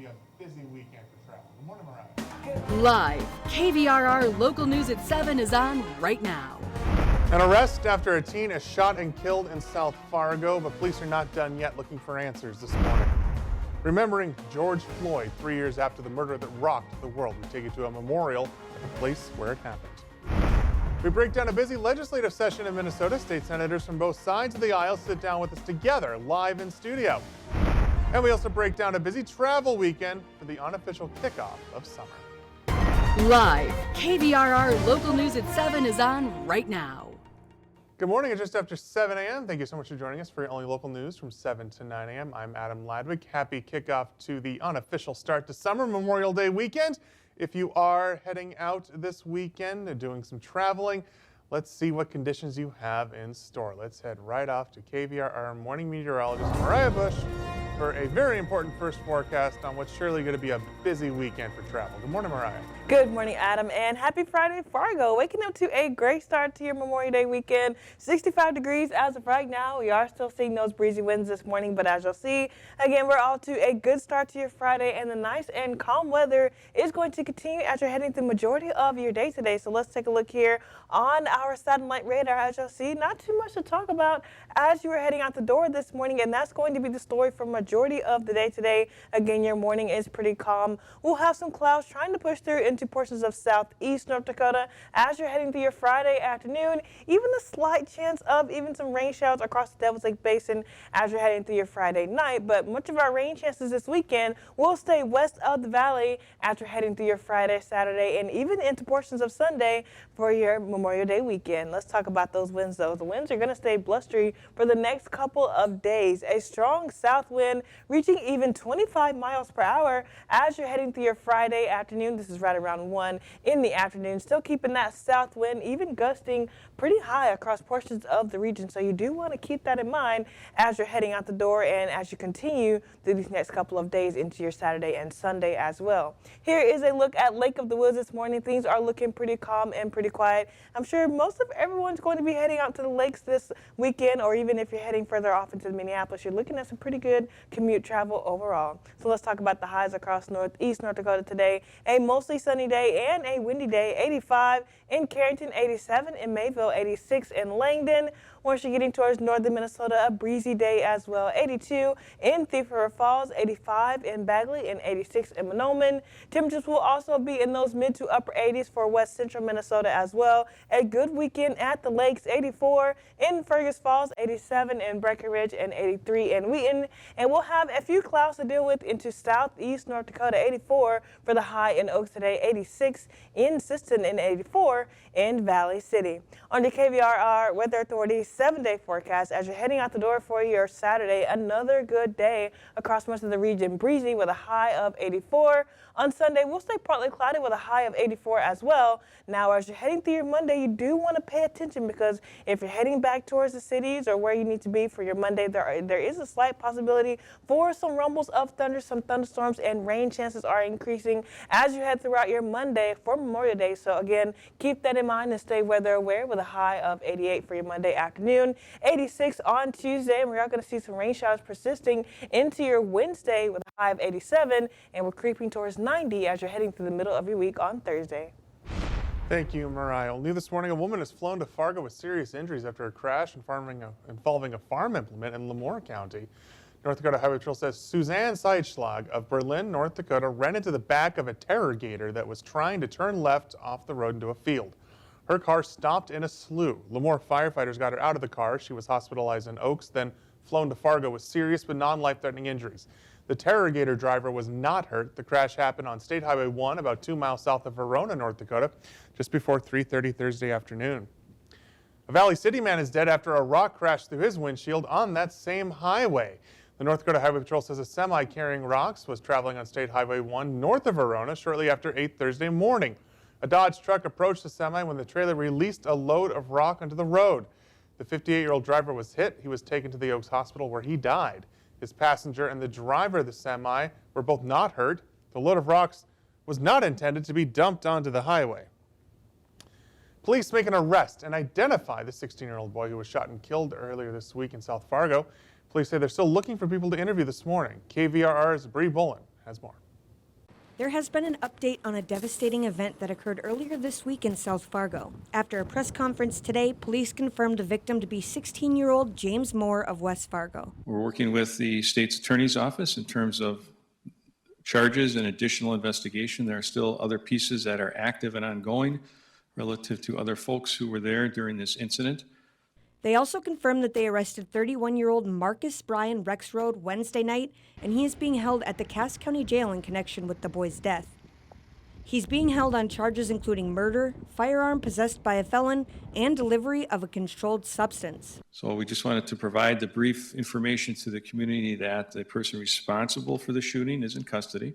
a busy weekend for travel. Good morning, Mariah. Live, KVRR local news at 7 is on right now. An arrest after a teen is shot and killed in South Fargo, but police are not done yet looking for answers this morning. Remembering George Floyd 3 years after the murder that rocked the world, we take you to a memorial at the place where it happened. We break down a busy legislative session in Minnesota. State senators from both sides of the aisle sit down with us together, live in studio. And we also break down a busy travel weekend for the unofficial kickoff of summer. Live, KVRR local news at 7 is on right now. Good morning. It's just after 7 a.m. Thank you so much for joining us for your only local news from 7 to 9 a.m. I'm Adam Ladwig. Happy kickoff to the unofficial start to summer, Memorial Day weekend. If you are heading out this weekend and doing some traveling, let's see what conditions you have in store. Let's head right off to KVRR morning meteorologist Mariah for a very important first forecast on what's surely going to be a busy weekend for travel. Good morning, Mariah. Good morning, Adam, and happy Friday, Fargo. Waking up to a great start to your Memorial Day weekend. 65 degrees as of right now. We are still seeing those breezy winds this morning, but as you'll see, again, we're all to a good start to your Friday, and the nice and calm weather is going to continue as you're heading through the majority of your day today. So let's take a look here on our satellite radar. As you'll see, not too much to talk about as you are heading out the door this morning, and that's going to be the story for majority of the day today. Again, your morning is pretty calm. We'll have some clouds trying to push through into portions of southeast North Dakota as you're heading through your Friday afternoon. Even a slight chance of even some rain showers across the Devil's Lake Basin as you're heading through your Friday night. But much of our rain chances this weekend will stay west of the valley as you're heading through your Friday, Saturday, and even into portions of Sunday for your Memorial Day weekend. Let's talk about those winds, though. The winds are going to stay blustery for the next couple of days. A strong south wind reaching even 25 miles per hour as you're heading through your Friday afternoon. This is right around 1 in the afternoon. Still keeping that south wind, even gusting pretty high across portions of the region. So you do want to keep that in mind as you're heading out the door and as you continue through these next couple of days into your Saturday and Sunday as well. Here is a look at Lake of the Woods this morning. Things are looking pretty calm and pretty quiet. I'm sure most of everyone's going to be heading out to the lakes this weekend, or even if you're heading further off into Minneapolis, you're looking at some pretty good commute travel overall. So let's talk about the highs across northeast North Dakota today. A mostly sunny day and a windy day. 85 in Carrington, 87 in Mayville, 86 in Langdon. Once you're getting towards northern Minnesota, a breezy day as well. 82 in Thief River Falls, 85 in Bagley, and 86 in Mahnomen. Temperatures will also be in those mid to upper 80s for west central Minnesota as well. A good weekend at the lakes. 84 in Fergus Falls, 87 in Breckenridge, and 83 in Wheaton. And we'll have a few clouds to deal with into southeast North Dakota. 84 for the high in Oaks today. 86 in Siston, and 84 in Valley City. On the KVRR Weather Authority 7-day forecast as you're heading out the door for your Saturday. Another good day across much of the region. Breezy with a high of 84. On Sunday, we'll stay partly cloudy with a high of 84 as well. Now, as you're heading through your Monday, you do want to pay attention because if you're heading back towards the cities or where you need to be for your Monday, there is a slight possibility for some rumbles of thunder, some thunderstorms, and rain chances are increasing as you head throughout your Monday for Memorial Day. So again, keep that in mind and stay weather aware with a high of 88 for your Monday afternoon. 86 on Tuesday, and we are going to see some rain showers persisting into your Wednesday with a high of 87, and we're creeping towards 90 as you're heading through the middle of your week on Thursday. Thank you, Mariah. New this morning, a woman has flown to Fargo with serious injuries after a crash involving a farm implement in Lemoore County. North Dakota Highway Patrol says Suzanne Seidschlag of Berlin, North Dakota, ran into the back of a Terror-Gator that was trying to turn left off the road into a field. Her car stopped in a slough. Lemoore firefighters got her out of the car. She was hospitalized in Oaks, then flown to Fargo with serious but non-life-threatening injuries. The Terror-Gator driver was not hurt. The crash happened on State Highway 1 about 2 miles south of Verona, North Dakota, just before 3:30 Thursday afternoon. A Valley City man is dead after a rock crashed through his windshield on that same highway. The North Dakota Highway Patrol says a semi carrying rocks was traveling on State Highway 1 north of Verona shortly after 8 Thursday morning. A Dodge truck approached the semi when the trailer released a load of rock onto the road. The 58-year-old driver was hit. He was taken to the Oaks Hospital where he died. His passenger and the driver of the semi were both not hurt. The load of rocks was not intended to be dumped onto the highway. Police make an arrest and identify the 16-year-old boy who was shot and killed earlier this week in South Fargo. Police say they're still looking for people to interview this morning. KVRR's Bree Bullen has more. There has been an update on a devastating event that occurred earlier this week in South Fargo. After a press conference today, police confirmed the victim to be 16-year-old James Moore of West Fargo. We're working with the state's attorney's office in terms of charges and additional investigation. There are still other pieces that are active and ongoing relative to other folks who were there during this incident. They also confirmed that they arrested 31-year-old Marcus Bryan Rexroad Wednesday night, and he is being held at the Cass County Jail in connection with the boy's death. He's being held on charges including murder, firearm possessed by a felon, and delivery of a controlled substance. So we just wanted to provide the brief information to the community that the person responsible for the shooting is in custody.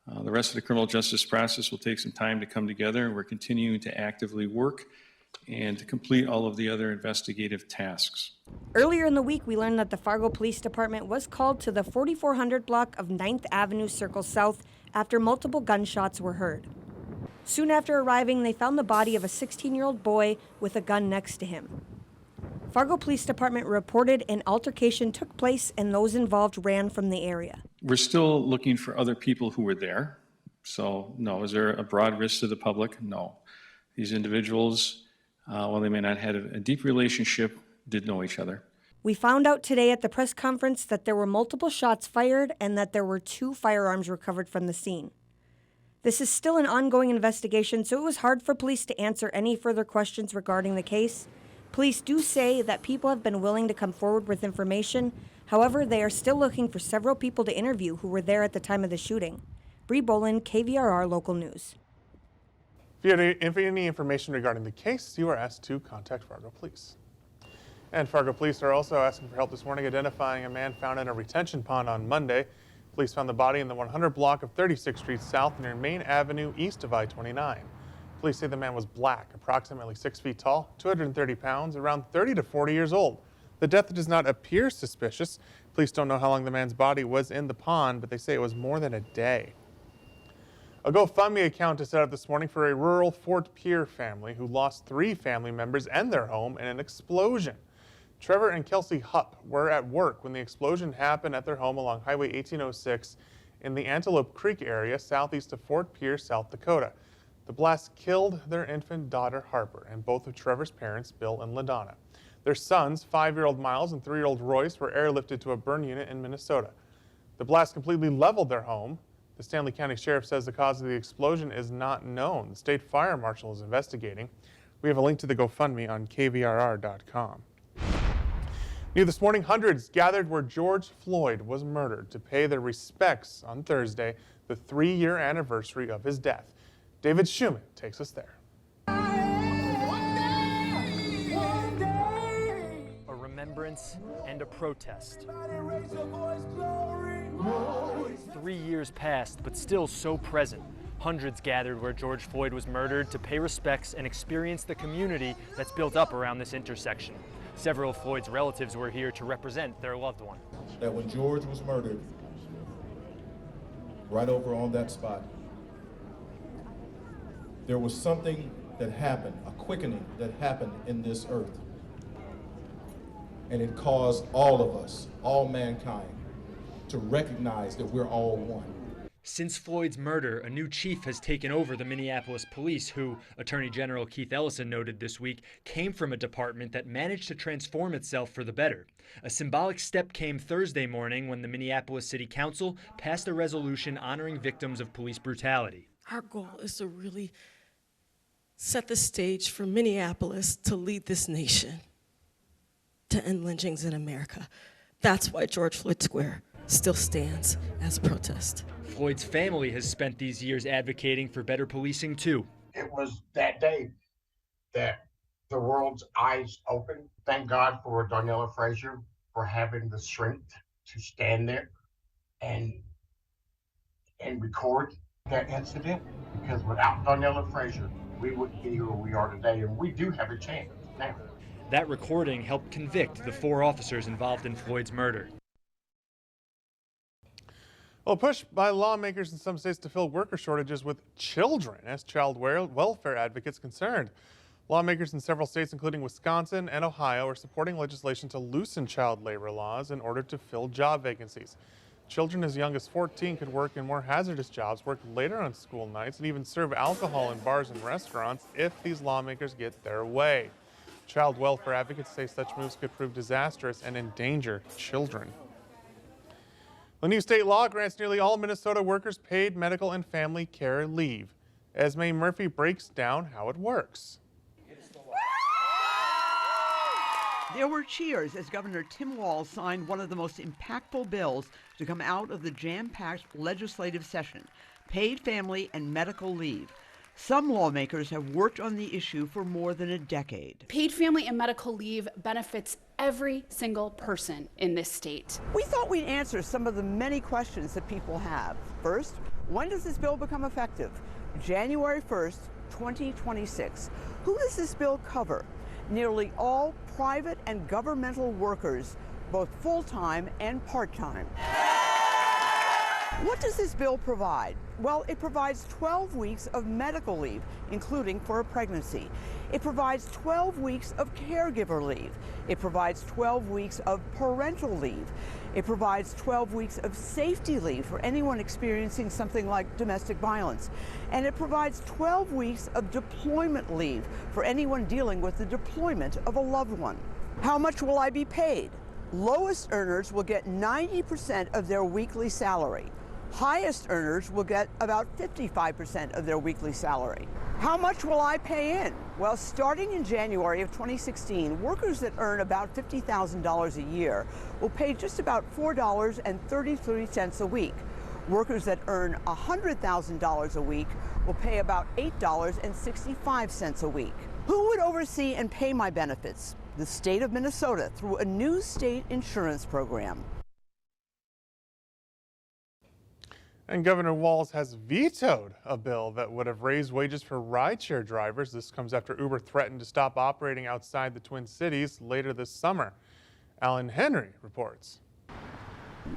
The rest of the criminal justice process will take some time to come together, and we're continuing to actively work and to complete all of the other investigative tasks. Earlier in the week, we learned that the Fargo Police Department was called to the 4400 block of 9th Avenue Circle South after multiple gunshots were heard. Soon after arriving, they found the body of a 16-year-old boy with a gun next to him. Fargo Police Department reported an altercation took place and those involved ran from the area. We're still looking for other people who were there. So no, is there a broad risk to the public? No. These individuals, while they may not have had a deep relationship, did know each other. We found out today at the press conference that there were multiple shots fired and that there were 2 firearms recovered from the scene. This is still an ongoing investigation, so it was hard for police to answer any further questions regarding the case. Police do say that people have been willing to come forward with information. However, they are still looking for several people to interview who were there at the time of the shooting. Bree Boland, KVRR Local News. If you have any information regarding the case, you are asked to contact Fargo Police. And Fargo Police are also asking for help this morning identifying a man found in a retention pond on Monday. Police found the body in the 100 block of 36th Street South near Main Avenue east of I-29. Police say the man was black, approximately 6 feet tall, 230 pounds, around 30 to 40 years old. The death does not appear suspicious. Police don't know how long the man's body was in the pond, but they say it was more than a day. A GoFundMe account is set up this morning for a rural Fort Pierre family who lost 3 family members and their home in an explosion. Trevor and Kelsey Hupp were at work when the explosion happened at their home along Highway 1806 in the Antelope Creek area southeast of Fort Pierre, South Dakota. The blast killed their infant daughter, Harper, and both of Trevor's parents, Bill and LaDonna. Their sons, 5-year-old Miles and 3-year-old Royce, were airlifted to a burn unit in Minnesota. The blast completely leveled their home. The Stanley County Sheriff says the cause of the explosion is not known. The state fire marshal is investigating. We have a link to the GoFundMe on KVRR.com. New this morning, hundreds gathered where George Floyd was murdered to pay their respects on Thursday, the 3-year anniversary of his death. David Schumann takes us there. A remembrance and a protest. 3 years passed, but still so present. Hundreds gathered where George Floyd was murdered to pay respects and experience the community that's built up around this intersection. Several of Floyd's relatives were here to represent their loved one. That when George was murdered, right over on that spot, there was something that happened, a quickening that happened in this earth. And it caused all of us, all mankind, to recognize that we're all one. Since Floyd's murder, a new chief has taken over the Minneapolis police who, Attorney General Keith Ellison noted this week, came from a department that managed to transform itself for the better. A symbolic step came Thursday morning when the Minneapolis City Council passed a resolution honoring victims of police brutality. Our goal is to really set the stage for Minneapolis to lead this nation to end lynchings in America. That's why George Floyd Square still stands as a protest. Floyd's family has spent these years advocating for better policing too. It was that day that the world's eyes opened. Thank God for Darnella Frazier for having the strength to stand there and record that incident, because without Darnella Frazier, we wouldn't be where we are today, and we do have a chance now. That recording helped convict the 4 officers involved in Floyd's murder. Well, push by lawmakers in some states to fill worker shortages with children as child welfare advocates concerned. Lawmakers in several states, including Wisconsin and Ohio, are supporting legislation to loosen child labor laws in order to fill job vacancies. Children as young as 14 could work in more hazardous jobs, work later on school nights, and even serve alcohol in bars and restaurants if these lawmakers get their way. Child welfare advocates say such moves could prove disastrous and endanger children. The new state law grants nearly all Minnesota workers paid medical and family care leave. Esme Murphy breaks down how it works. There were cheers as Governor Tim Walz signed one of the most impactful bills to come out of the jam-packed legislative session, paid family and medical leave. Some lawmakers have worked on the issue for more than a decade. Paid family and medical leave benefits every single person in this state. We thought we'd answer some of the many questions that people have. First, when does this bill become effective? January 1st, 2026. Who does this bill cover? Nearly all private and governmental workers, both full-time and part-time. What does this bill provide? Well, it provides 12 weeks of medical leave, including for a pregnancy. It provides 12 weeks of caregiver leave. It provides 12 weeks of parental leave. It provides 12 weeks of safety leave for anyone experiencing something like domestic violence. And it provides 12 weeks of deployment leave for anyone dealing with the deployment of a loved one. How much will I be paid? Lowest earners will get 90% of their weekly salary. Highest earners will get about 55% of their weekly salary. How much will I pay in? Well, starting in January of 2016, workers that earn about $50,000 a year will pay just about $4.33 a week. Workers that earn $100,000 a week will pay about $8.65 a week. Who would oversee and pay my benefits? The state of Minnesota through a new state insurance program. And Governor Walz has vetoed a bill that would have raised wages for rideshare drivers. This comes after Uber threatened to stop operating outside the Twin Cities later this summer. Alan Henry reports.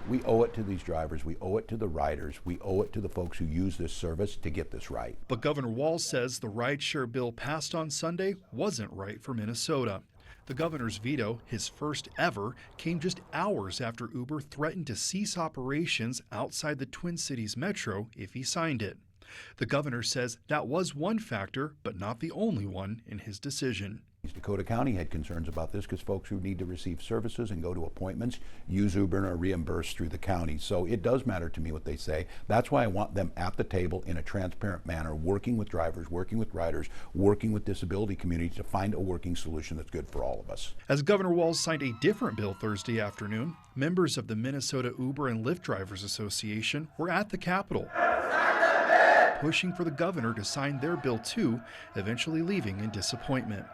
We owe it to these drivers, we owe it to the riders, we owe it to the folks who use this service to get this right. But Governor Walz says the rideshare bill passed on Sunday wasn't right for Minnesota. The governor's veto, his first ever, came just hours after Uber threatened to cease operations outside the Twin Cities metro if he signed it. The governor says that was one factor, but not the only one in his decision. Dakota County had concerns about this because folks who need to receive services and go to appointments use Uber and are reimbursed through the county. So it does matter to me what they say. That's why I want them at the table in a transparent manner, working with drivers, working with riders, working with disability community to find a working solution that's good for all of us. As Governor Walz signed a different bill Thursday afternoon, members of the Minnesota Uber and Lyft Drivers Association were at the Capitol, pushing for the governor to sign their bill too, eventually leaving in disappointment.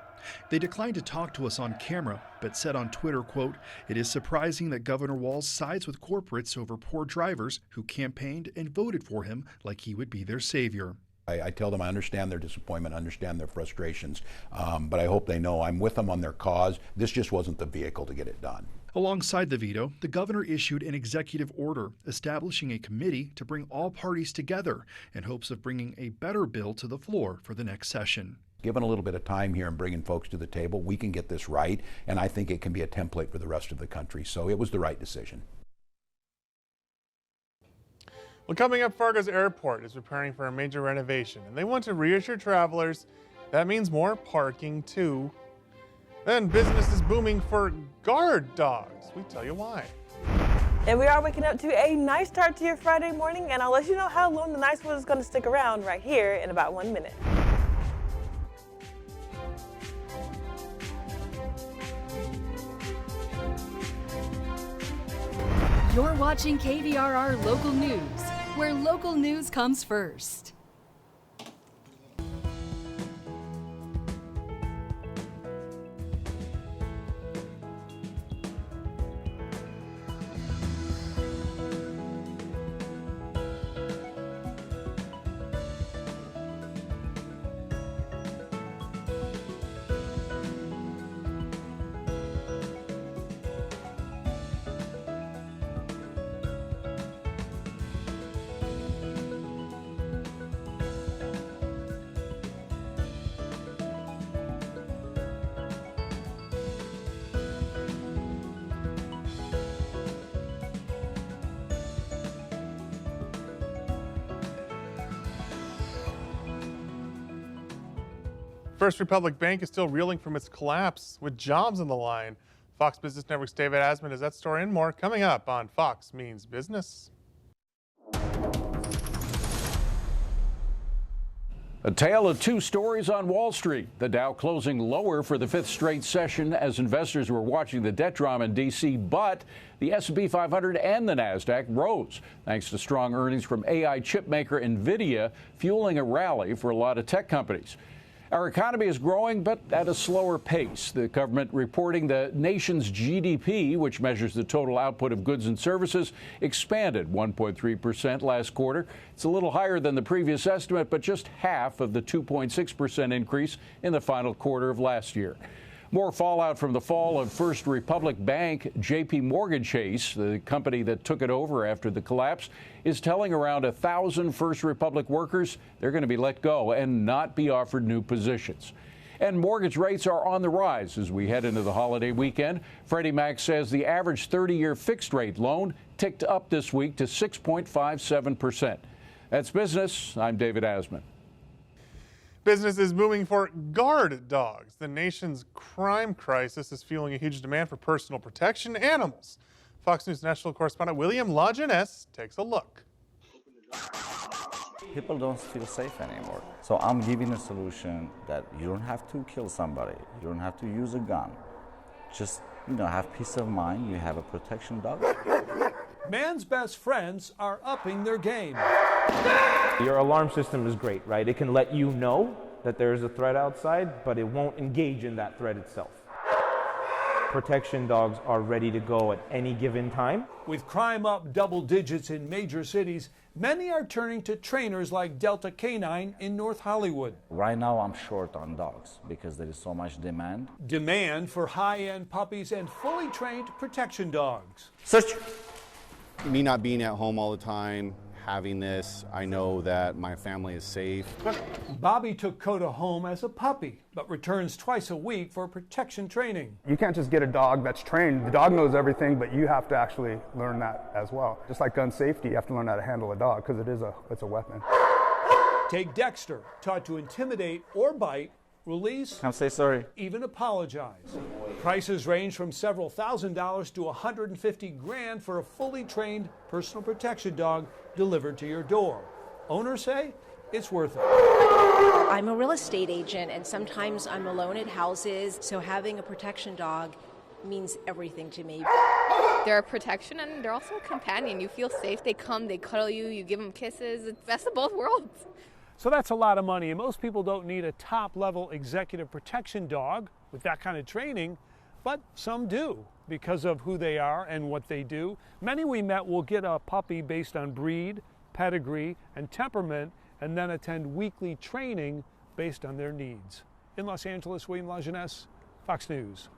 They declined to talk to us on camera, but said on Twitter, quote, "It is surprising that Governor Walz sides with corporates over poor drivers who campaigned and voted for him like he would be their savior." I tell them I understand their disappointment, understand their frustrations, but I hope they know I'm with them on their cause. This just wasn't the vehicle to get it done. Alongside the veto, the governor issued an executive order establishing a committee to bring all parties together in hopes of bringing a better bill to the floor for the next session. Given a little bit of time here and bringing folks to the table, we can get this right, and I think it can be a template for the rest of the country. So it was the right decision. Well, coming up, Fargo's airport is preparing for a major renovation, and they want to reassure travelers that means more parking too. Then business is booming for guard dogs. We tell you why. And we are waking up to a nice start to your Friday morning, and I'll let you know how long the nice weather is going to stick around right here in about 1 minute. You're watching KVRR Local News, where local news comes first. First Republic Bank is still reeling from its collapse with jobs on the line. Fox Business Network's David Asman has that story and more coming up on Fox Means Business. A tale of two stories on Wall Street. The Dow closing lower for the fifth straight session as investors were watching the debt drama in D.C., but the S&P 500 and the NASDAQ rose thanks to strong earnings from AI chip maker NVIDIA, fueling a rally for a lot of tech companies. Our economy is growing, but at a slower pace. The government reporting the nation's GDP, which measures the total output of goods and services, expanded 1.3% last quarter. It's a little higher than the previous estimate, but just half of the 2.6% increase in the final quarter of last year. More fallout from the fall of First Republic Bank. JP Morgan Chase, the company that took it over after the collapse, is telling around 1,000 First Republic workers they're going to be let go and not be offered new positions. And mortgage rates are on the rise as we head into the holiday weekend. Freddie Mac says the average 30-year fixed-rate loan ticked up this week to 6.57%. That's business. I'm David Asman. Business is booming for guard dogs. The nation's crime crisis is fueling a huge demand for personal protection animals. Fox News national correspondent William Lajeunesse takes a look. People don't feel safe anymore. So I'm giving a solution that you don't have to kill somebody. You don't have to use a gun. Just, have peace of mind. You have a protection dog. Man's best friends are upping their game. Your alarm system is great, right? It can let you know that there's a threat outside, but it won't engage in that threat itself. Protection dogs are ready to go at any given time. With crime up double digits in major cities, many are turning to trainers like Delta Canine in North Hollywood. Right now I'm short on dogs because there is so much demand. Demand for high-end puppies and fully trained protection dogs. Search. Me not being at home all the time, having this, I know that my family is safe. Bobby took Coda home as a puppy, but returns twice a week for protection training. You can't just get a dog that's trained. The dog knows everything, but you have to actually learn that as well. Just like gun safety, you have to learn how to handle a dog because it's a weapon. Take Dexter, taught to intimidate or bite, release, I'll say sorry, even apologize. Prices range from several $1,000s to $150,000 for a fully trained personal protection dog delivered to your door. Owners say it's worth it. I'm a real estate agent, and sometimes I'm alone at houses, so having a protection dog means everything to me. They're a protection and they're also a companion. You feel safe. They come, they cuddle you, you give them kisses. It's best of both worlds. So that's a lot of money, and most people don't need a top-level executive protection dog with that kind of training, but some do because of who they are and what they do. Many we met will get a puppy based on breed, pedigree, and temperament, and then attend weekly training based on their needs. In Los Angeles, William Lajeunesse, Fox News.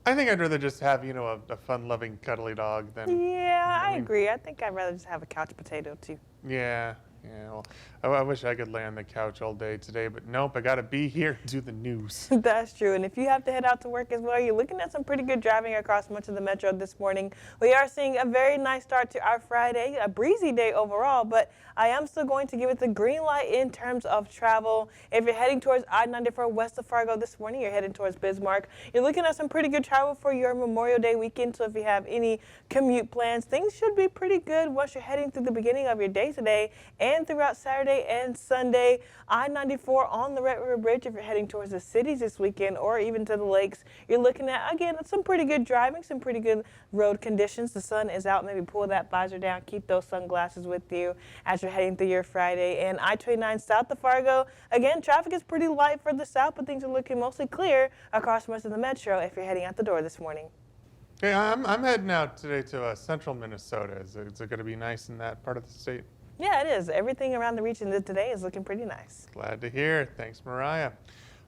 I think I'd rather just have, a fun-loving, cuddly dog than... Yeah, I agree. I think I'd rather just have a couch potato, too. Yeah, well, I wish I could lay on the couch all day today, but nope, I got to be here to do the news. That's true. And if you have to head out to work as well, you're looking at some pretty good driving across much of the metro this morning. We are seeing a very nice start to our Friday, a breezy day overall, but I am still going to give it the green light in terms of travel. If you're heading towards I-94 west of Fargo this morning, you're heading towards Bismarck. You're looking at some pretty good travel for your Memorial Day weekend, so if you have any commute plans, things should be pretty good once you're heading through the beginning of your day today and throughout Saturday and Sunday. I-94 on the Red River Bridge if you're heading towards the cities this weekend or even to the lakes. You're looking at, again, some pretty good driving, some pretty good road conditions. The sun is out. Maybe pull that visor down. Keep those sunglasses with you as you're heading through your Friday. And I-29 south of Fargo, again, traffic is pretty light for the south, but things are looking mostly clear across most of the metro if you're heading out the door this morning. Okay, I'm heading out today to central Minnesota. Is it going to be nice in that part of the state? Yeah, it is. Everything around the region today is looking pretty nice. Glad to hear. Thanks, Mariah.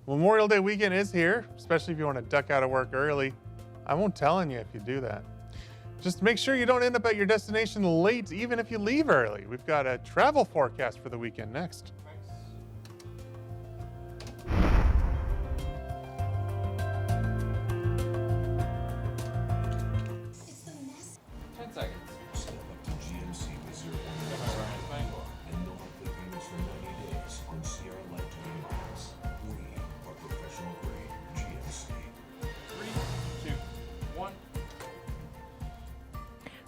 Memorial Day weekend is here, especially if you want to duck out of work early. I won't tell on you if you do that. Just make sure you don't end up at your destination late, even if you leave early. We've got a travel forecast for the weekend next. 10 seconds. Step up to GMC with 0% and they'll help pay payments for 90 days on Sierra Light Duty.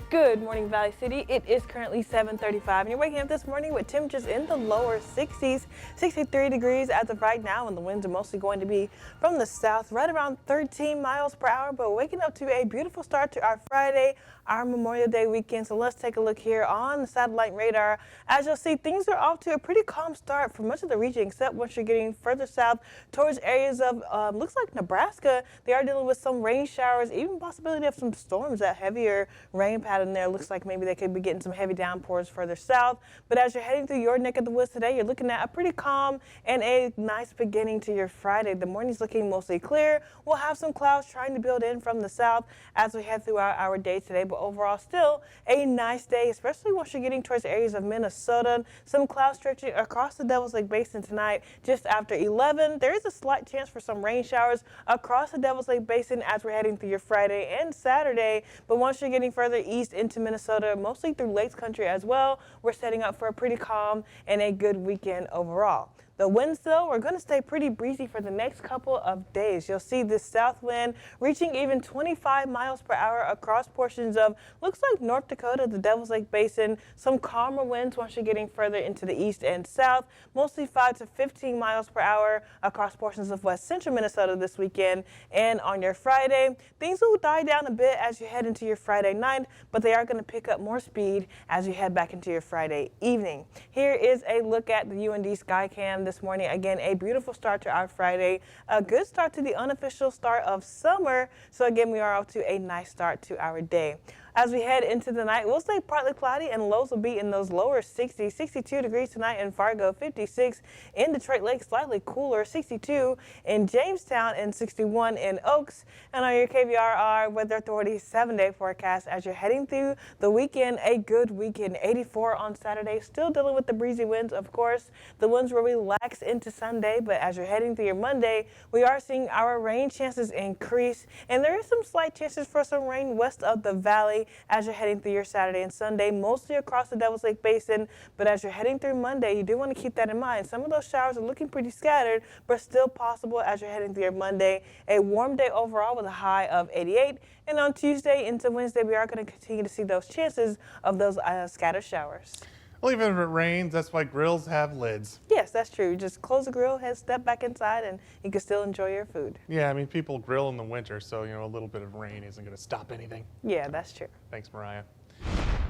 Good morning, Valley City. It is currently 7:35, and you're waking up this morning with temperatures in the lower 60s, 63 degrees as of right now, and the winds are mostly going to be from the south, right around 13 miles per hour. But waking up to a beautiful start to our Friday, our Memorial Day weekend. So let's take a look here on the satellite radar. As you'll see, things are off to a pretty calm start for much of the region, except once you're getting further south towards areas of looks like Nebraska. They are dealing with some rain showers, even possibility of some storms. That heavier rain pattern there looks like maybe they could be getting some heavy downpours further south. But as you're heading through your neck of the woods today, you're looking at a pretty calm and a nice beginning to your Friday. The morning's looking mostly clear. We'll have some clouds trying to build in from the south as we head throughout our day today. But overall, still a nice day, especially once you're getting towards areas of Minnesota. Some clouds stretching across the Devil's Lake Basin tonight just after 11. There is a slight chance for some rain showers across the Devil's Lake Basin as we're heading through your Friday and Saturday. But once you're getting further east into Minnesota, mostly through Lakes Country as well, we're setting up for a pretty calm and a good weekend overall. The winds, though, are going to stay pretty breezy for the next couple of days. You'll see this south wind reaching even 25 miles per hour across portions of, looks like North Dakota, the Devil's Lake Basin. Some calmer winds once you're getting further into the east and south, mostly 5 to 15 miles per hour across portions of west central Minnesota this weekend. And on your Friday, things will die down a bit as you head into your Friday night, but they are going to pick up more speed as you head back into your Friday evening. Here is a look at the UND Skycam this morning. Again, a beautiful start to our Friday, a good start to the unofficial start of summer. So again, we are off to a nice start to our day. As we head into the night, we'll stay partly cloudy and lows will be in those lower 60s, 62 degrees tonight in Fargo, 56 in Detroit Lake, slightly cooler, 62 in Jamestown and 61 in Oaks. And on your KVRR Weather Authority 7-day forecast as you're heading through the weekend, a good weekend, 84 on Saturday, still dealing with the breezy winds, of course. The winds will relax into Sunday, but as you're heading through your Monday, we are seeing our rain chances increase, and there is some slight chances for some rain west of the valley as you're heading through your Saturday and Sunday, mostly across the Devil's Lake Basin. But as you're heading through Monday, you do want to keep that in mind. Some of those showers are looking pretty scattered, but still possible as you're heading through your Monday. A warm day overall with a high of 88. And on Tuesday into Wednesday, we are going to continue to see those chances of those scattered showers. Well, even if it rains, that's why grills have lids. Yes, that's true. Just close the grill, step back inside, and you can still enjoy your food. Yeah, I mean, people grill in the winter, so, a little bit of rain isn't going to stop anything. Yeah, that's true. Thanks, Mariah.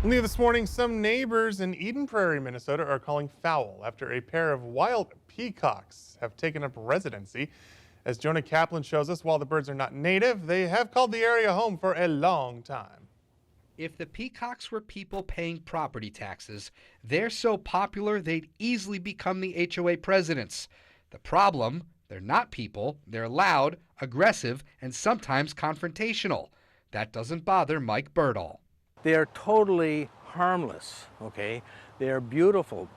Earlier this morning, some neighbors in Eden Prairie, Minnesota are calling foul after a pair of wild peacocks have taken up residency. As Jonah Kaplan shows us, while the birds are not native, they have called the area home for a long time. If the peacocks were people paying property taxes, they're so popular they'd easily become the HOA presidents. The problem, they're not people, they're loud, aggressive, and sometimes confrontational. That doesn't bother Mike Birdall. They are totally harmless, okay? They are beautiful.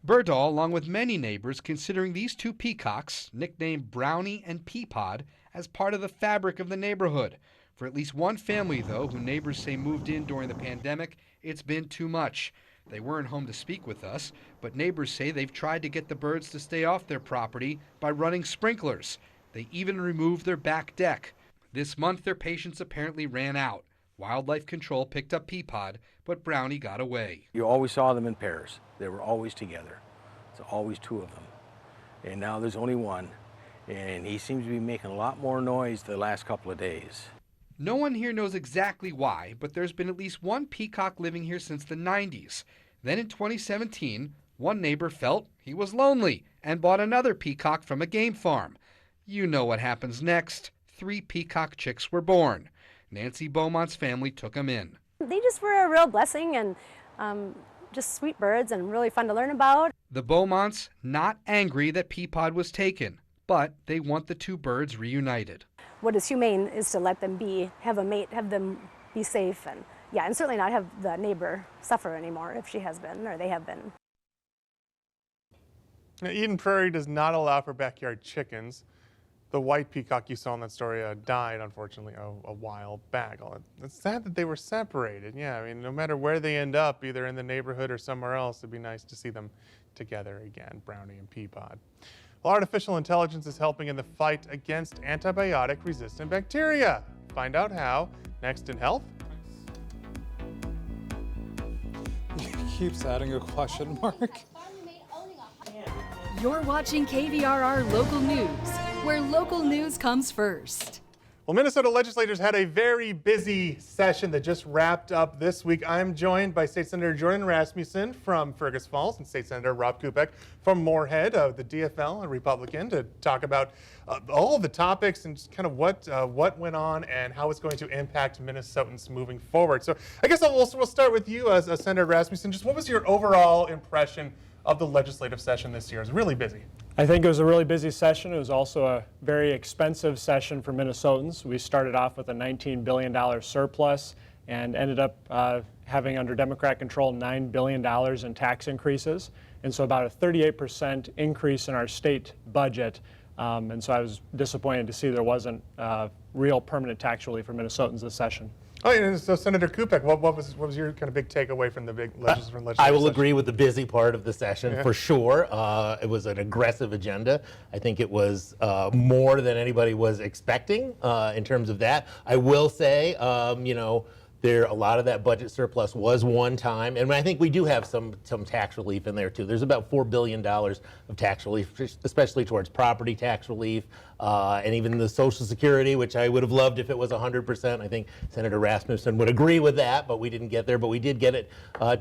Birdall, along with many neighbors, considering these two peacocks, nicknamed Brownie and Peapod, as part of the fabric of the neighborhood. For at least one family, though, who neighbors say moved in during the pandemic, it's been too much. They weren't home to speak with us, but neighbors say they've tried to get the birds to stay off their property by running sprinklers. They even removed their back deck. This month, their patience apparently ran out. Wildlife Control picked up Peapod, but Brownie got away. You always saw them in pairs. They were always together. So always two of them. And now there's only one, and he seems to be making a lot more noise the last couple of days. No one here knows exactly why, but there's been at least one peacock living here since the 90s. Then in 2017, one neighbor felt he was lonely and bought another peacock from a game farm. You know what happens next. 3 peacock chicks were born. Nancy Beaumont's family took them in. They just were a real blessing and just sweet birds and really fun to learn about. The Beaumonts not angry that Peapod was taken, but they want the 2 birds reunited. What is humane is to let them have a mate, have them be safe, and certainly not have the neighbor suffer anymore if she has been or they have been. Now, Eden Prairie does not allow for backyard chickens. The white peacock you saw in that story died, unfortunately, a while back. It's sad that they were separated. Yeah, I mean, no matter where they end up, either in the neighborhood or somewhere else, it'd be nice to see them together again, Brownie and Peapod. Well, artificial intelligence is helping in the fight against antibiotic-resistant bacteria. Find out how next in Health. keeps adding a question mark. You're watching KVRR Local News, where local news comes first. Well, Minnesota legislators had a very busy session that just wrapped up this week. I'm joined by State Senator Jordan Rasmusson from Fergus Falls and State Senator Rob Kupec from Moorhead, the DFL, a Republican, to talk about all the topics and just kind of what went on and how it's going to impact Minnesotans moving forward. So I guess we'll start with you as Senator Rasmusson. Just what was your overall impression of the legislative session this year? It was really busy. I think it was a really busy session. It was also a very expensive session for Minnesotans. We started off with a $19 billion surplus and ended up having, under Democrat control, $9 billion in tax increases. And so about a 38% increase in our state budget. And so I was disappointed to see there wasn't real permanent tax relief for Minnesotans this session. Oh, and so Senator Kupec, what was your kind of big takeaway from the big legislative I will session? agree with the busy part of the session, Yeah. for sure. It was an aggressive agenda. I think it was more than anybody was expecting in terms of that. I will say, a lot of that budget surplus was one time, and I think we do have some tax relief in there too. There's about $4 billion of tax relief, especially towards property tax relief, and even the Social Security, which I would have loved if it was 100%. I think Senator Rasmusson would agree with that, but we didn't get there. But we did get it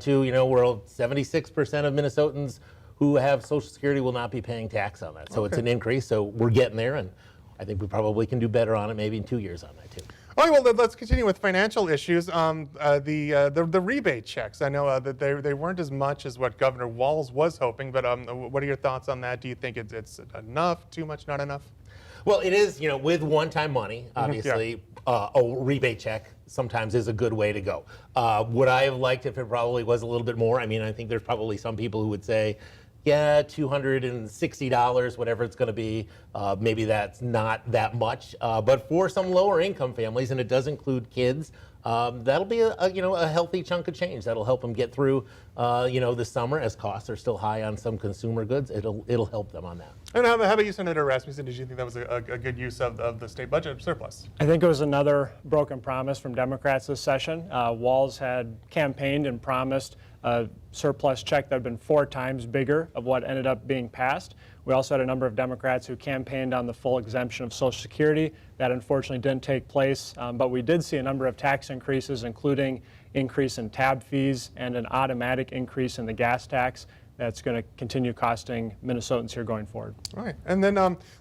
to, we're 76% of Minnesotans who have Social Security will not be paying tax on that. So it's Okay. an increase. So we're getting there, and I think we probably can do better on it, maybe in 2 years on that too. All right, well, let's continue with financial issues. The rebate checks. I know that they weren't as much as what Governor Walz was hoping, but what are your thoughts on that? Do you think it's enough, too much, not enough? Well, it is, with one-time money, obviously, a rebate check sometimes is a good way to go. Would I have liked if it probably was a little bit more? I mean, I think there's probably some people who would say, yeah, $260, whatever it's going to be, maybe that's not that much. But for some lower income families, and it does include kids, that'll be a healthy chunk of change. That'll help them get through, the summer as costs are still high on some consumer goods. It'll help them on that. And how about you, Senator Rasmusson? Did you think that was a good use of the state budget surplus? I think it was another broken promise from Democrats this session. Walz had campaigned and promised a surplus check that had been 4 times bigger of what ended up being passed. We also had a number of Democrats who campaigned on the full exemption of Social Security. That unfortunately didn't take place, but we did see a number of tax increases, including increase in tab fees and an automatic increase in the gas tax. That's going to continue costing Minnesotans here going forward. All right, and then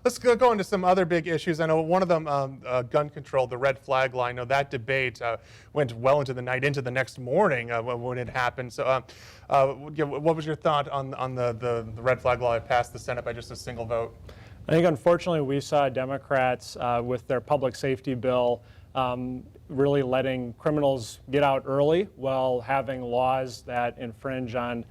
let's go into some other big issues. I know one of them, gun control, the red flag law. I know that debate went well into the night, into the next morning when it happened. So what was your thought on the red flag law? It passed the Senate by just a single vote. I think unfortunately we saw Democrats with their public safety bill really letting criminals get out early while having laws that infringe on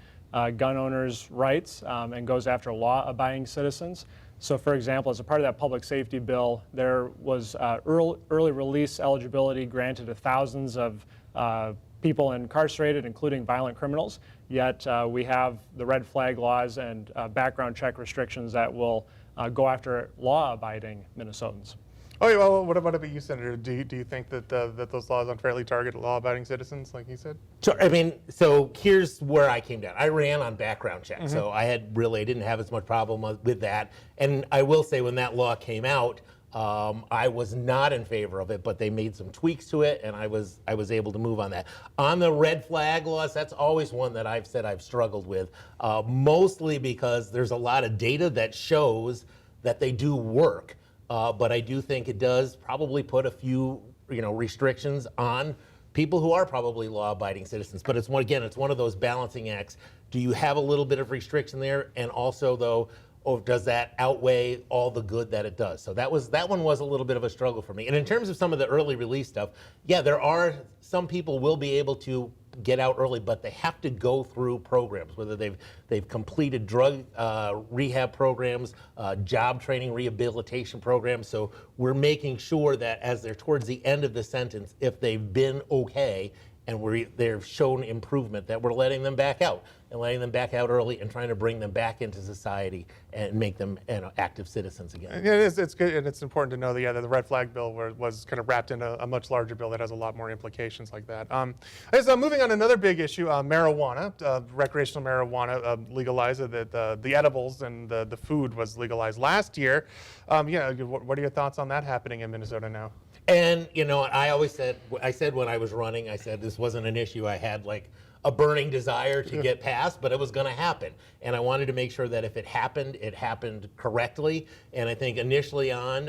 gun owners' rights and goes after law-abiding citizens. So, for example, as a part of that public safety bill, there was early release eligibility granted to thousands of people incarcerated, including violent criminals. Yet we have the red flag laws and background check restrictions that will go after law-abiding Minnesotans. Oh, yeah, well, what about you, Senator? Do you think that those laws unfairly target law-abiding citizens, like you said? Sure. I mean, so here's where I came down. I ran on background checks, so I didn't have as much problem with that. And I will say, when that law came out, I was not in favor of it, but they made some tweaks to it, and I was able to move on that. On the red flag laws, that's always one that I've said I've struggled with, mostly because there's a lot of data that shows that they do work. But I do think it does probably put a few, restrictions on people who are probably law-abiding citizens. But it's one of those balancing acts. Do you have a little bit of restriction there? And also, though, does that outweigh all the good that it does? So that one was a little bit of a struggle for me. And in terms of some of the early release stuff, yeah, there are some people will be able to get out early, but they have to go through programs, whether they've completed drug rehab programs, job training, rehabilitation programs. So we're making sure that as they're towards the end of the sentence, if they've been okay and they've shown improvement, that we're letting them back out and letting them back out early and trying to bring them back into society and make them active citizens again. Yeah, it's good, and it's important to know that the red flag bill was kind of wrapped in a much larger bill that has a lot more implications like that. Moving on, another big issue, marijuana, recreational marijuana legalized, that the edibles and the food was legalized last year. What are your thoughts on that happening in Minnesota now? And I said when I was running, I said this wasn't an issue I had like a burning desire to get passed, but it was going to happen. And I wanted to make sure that if it happened correctly. And I think initially on,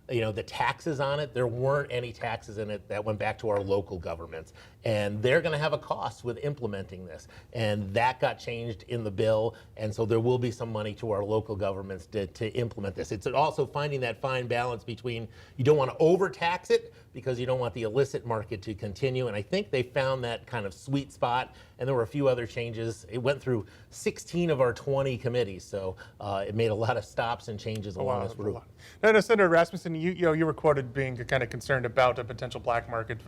the taxes on it, there weren't any taxes in it that went back to our local governments. And they're going to have a cost with implementing this. And that got changed in the bill. And so there will be some money to our local governments to implement this. It's also finding that fine balance between, you don't want to overtax it because you don't want the illicit market to continue. And I think they found that kind of sweet spot. And there were a few other changes. It went through 16 of our 20 committees. So it made a lot of stops and changes along this route. Now, Senator Rasmusson, you were quoted being kind of concerned about a potential black market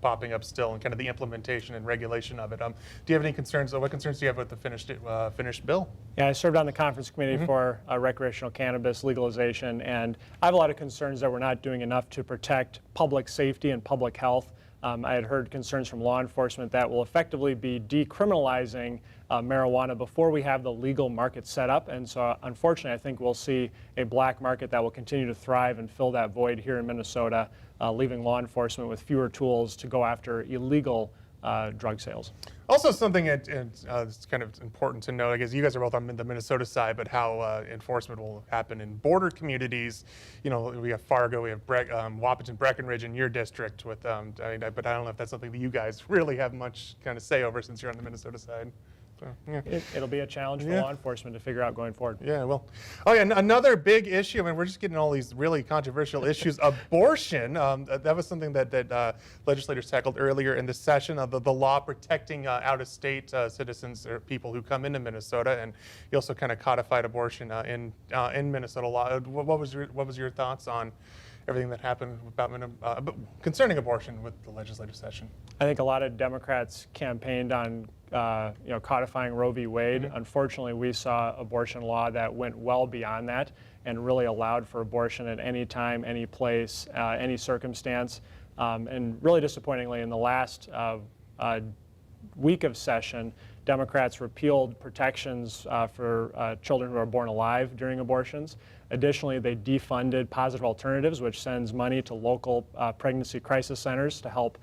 popping up still and kind of the implementation and regulation of it. Do you have any concerns? What concerns do you have with the finished bill? Yeah, I served on the conference committee for recreational cannabis legalization, and I have a lot of concerns that we're not doing enough to protect public safety and public health. I had heard concerns from law enforcement that will effectively be decriminalizing marijuana before we have the legal market set up. And so unfortunately, I think we'll see a black market that will continue to thrive and fill that void here in Minnesota, leaving law enforcement with fewer tools to go after illegal drug sales. Also, something it's kind of important to note, I guess you guys are both on the Minnesota side, but how enforcement will happen in border communities. We have Fargo, we have Wahpeton, Breckenridge in your district but I don't know if that's something that you guys really have much kind of say over since you're on the Minnesota side. It'll be a challenge for law enforcement to figure out going forward. Yeah, well, another big issue. I mean, we're just getting all these really controversial issues. Abortion, that was something that legislators tackled earlier in the session. The law protecting out-of-state citizens or people who come into Minnesota, and you also kind of codified abortion in Minnesota law. What was your thoughts on everything that happened concerning abortion with the legislative session? I think a lot of Democrats campaigned on codifying Roe v. Wade. Unfortunately, we saw abortion law that went well beyond that and really allowed for abortion at any time, any place, any circumstance. And really disappointingly, in the last week of session, Democrats repealed protections for children who are born alive during abortions. Additionally, they defunded Positive Alternatives, which sends money to local pregnancy crisis centers to help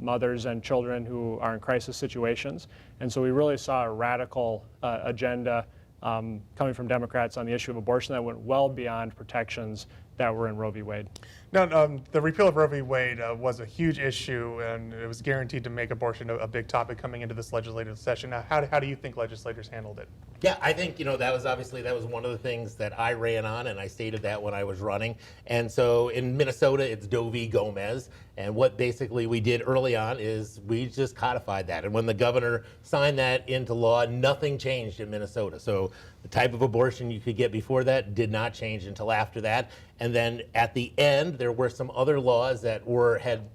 mothers and children who are in crisis situations. And so we really saw a radical agenda coming from Democrats on the issue of abortion that went well beyond protections that were in Roe v. Wade. Now, the repeal of Roe v. Wade was a huge issue, and it was guaranteed to make abortion a big topic coming into this legislative session. Now, how do you think legislators handled it? Yeah, I think, that was one of the things that I ran on, and I stated that when I was running. And so in Minnesota, it's Doe v. Gomez. And what basically we did early on is we just codified that. And when the governor signed that into law, nothing changed in Minnesota. So the type of abortion you could get before that did not change until after that. And then at the end, there were some other laws that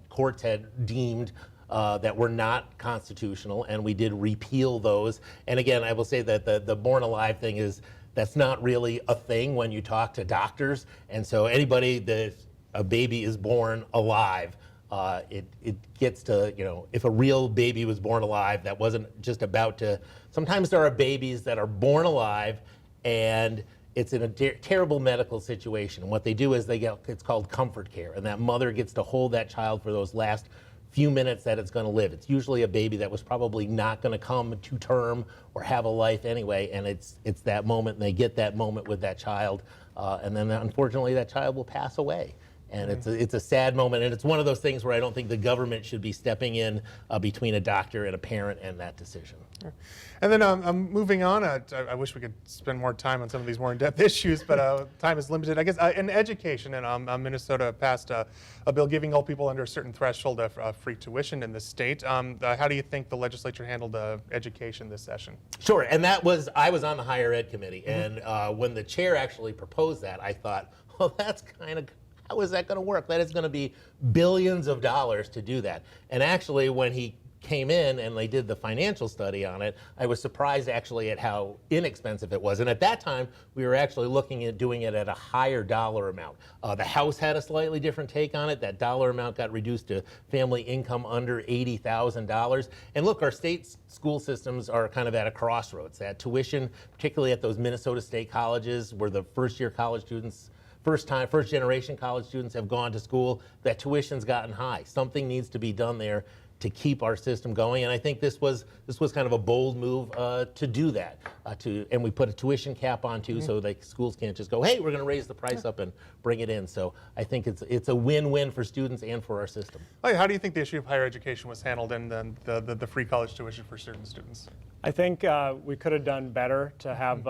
courts had deemed that were not constitutional, and we did repeal those. And again, I will say that the born alive thing that's not really a thing when you talk to doctors. And so anybody that a baby is born alive, it gets to, if a real baby was born alive, that wasn't just about to, sometimes there are babies that are born alive and it's in a terrible medical situation. And what they do is it's called comfort care, and that mother gets to hold that child for those last few minutes that it's going to live. It's usually a baby that was probably not going to come to term or have a life anyway, and it's that moment, and they get that moment with that child, and then unfortunately that child will pass away. And it's a sad moment, and it's one of those things where I don't think the government should be stepping in between a doctor and a parent and that decision. And then moving on, I wish we could spend more time on some of these more in-depth issues, but time is limited. I guess in education, and Minnesota passed a bill giving all people under a certain threshold of free tuition in the state. How do you think the legislature handled education this session? Sure, and I was on the higher ed committee, and when the chair actually proposed that, I thought, well, that's kind of how is that going to work? That is going to be billions of dollars to do that. And actually, when he came in and they did the financial study on it, I was surprised actually at how inexpensive it was. And at that time, we were actually looking at doing it at a higher dollar amount. The House had a slightly different take on it. That dollar amount got reduced to family income under $80,000. And look, our state school systems are kind of at a crossroads. That tuition, particularly at those Minnesota state colleges where the first-year college students first generation college students have gone to school, that tuition's gotten high. Something needs to be done there to keep our system going, and I think this was kind of a bold move to do that. And we put a tuition cap on too, so that schools can't just go, hey, we're going to raise the price up and bring it in. So I think it's a win-win for students and for our system. How do you think the issue of higher education was handled in the free college tuition for certain students? I think we could have done better to have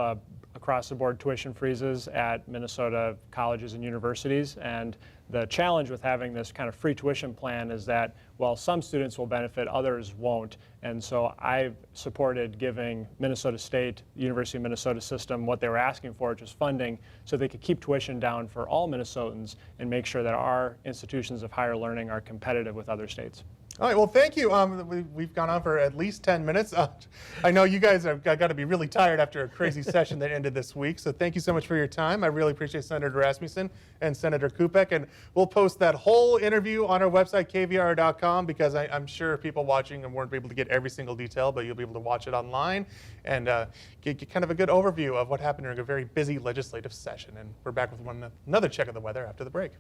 across-the-board tuition freezes at Minnesota colleges and universities. And the challenge with having this kind of free tuition plan is that, while some students will benefit, others won't. And so I've supported giving Minnesota State, University of Minnesota system, what they were asking for, which is funding, so they could keep tuition down for all Minnesotans and make sure that our institutions of higher learning are competitive with other states. All right, well, thank you. We've gone on for at least 10 minutes. I know you guys have got to be really tired after a crazy session that ended this week, so thank you so much for your time. I really appreciate Senator Rasmusson and Senator Kupec, and we'll post that whole interview on our website, KVRR.com, because I'm sure people watching weren't able to get every single detail, but you'll be able to watch it online and get kind of a good overview of what happened during a very busy legislative session. And we're back with another check of the weather after the break.